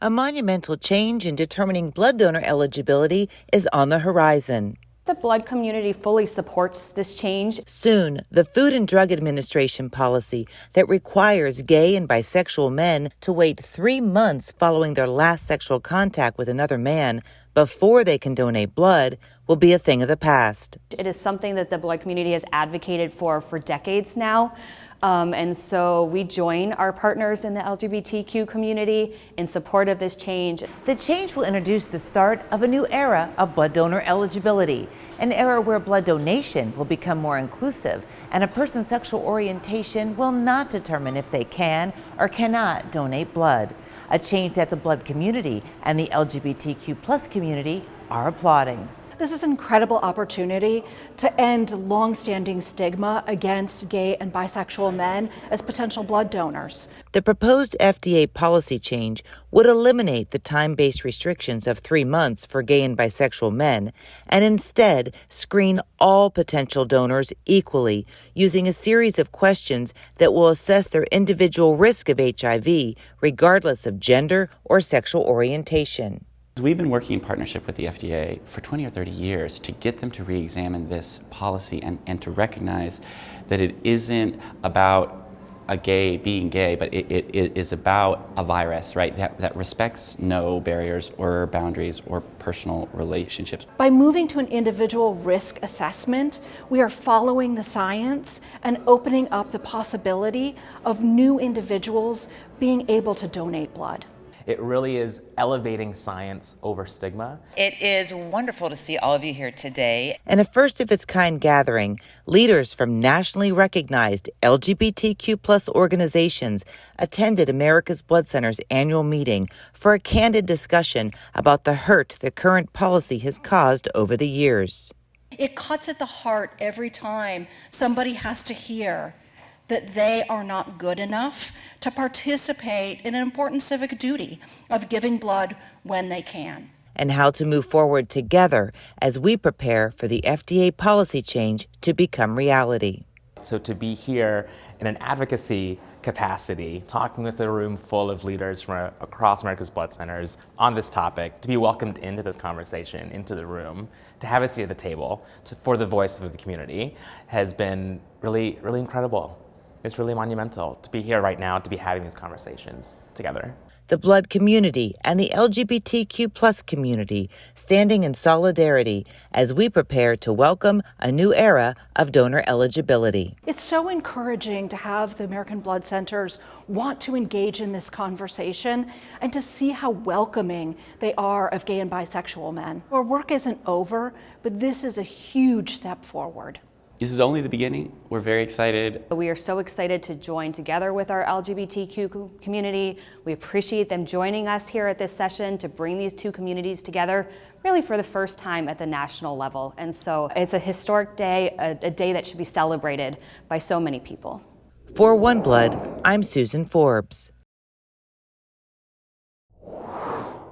A monumental change in determining blood donor eligibility is on the horizon. The blood community fully supports this change. Soon, the Food and Drug Administration policy that requires gay and bisexual men to wait 3 months following their last sexual contact with another man before they can donate blood will be a thing of the past. It is something that the blood community has advocated for decades now. And so we join our partners in the LGBTQ community in support of this change. The change will introduce the start of a new era of blood donor eligibility, an era where blood donation will become more inclusive and a person's sexual orientation will not determine if they can or cannot donate blood. A change that the blood community and the LGBTQ+ community are applauding. This is an incredible opportunity to end long-standing stigma against gay and bisexual men as potential blood donors. The proposed FDA policy change would eliminate the time-based restrictions of 3 months for gay and bisexual men and instead screen all potential donors equally using a series of questions that will assess their individual risk of HIV regardless of gender or sexual orientation. We've been working in partnership with the FDA for 20 or 30 years to get them to re-examine this policy and to recognize that it isn't about a gay being gay, but it is about a virus, right, that respects no barriers or boundaries or personal relationships. By moving to an individual risk assessment, we are following the science and opening up the possibility of new individuals being able to donate blood. It really is elevating science over stigma. It is wonderful to see all of you here today. And a first-of-its-kind gathering, leaders from nationally recognized LGBTQ+ organizations attended America's Blood Center's annual meeting for a candid discussion about the hurt the current policy has caused over the years. It cuts at the heart every time somebody has to hear that they are not good enough to participate in an important civic duty of giving blood when they can. And how to move forward together as we prepare for the FDA policy change to become reality. So to be here in an advocacy capacity, talking with a room full of leaders from across America's Blood Centers on this topic, to be welcomed into this conversation, into the room, to have a seat at the table for the voice of the community has been really, really incredible. It's really monumental to be here right now, to be having these conversations together. The blood community and the LGBTQ+ community standing in solidarity as we prepare to welcome a new era of donor eligibility. It's so encouraging to have the American Blood Centers want to engage in this conversation and to see how welcoming they are of gay and bisexual men. Our work isn't over, but this is a huge step forward. This is only the beginning. We're very excited. We are so excited to join together with our LGBTQ community. We appreciate them joining us here at this session to bring these two communities together really for the first time at the national level. And so it's a historic day, a day that should be celebrated by so many people. For OneBlood, I'm Susan Forbes.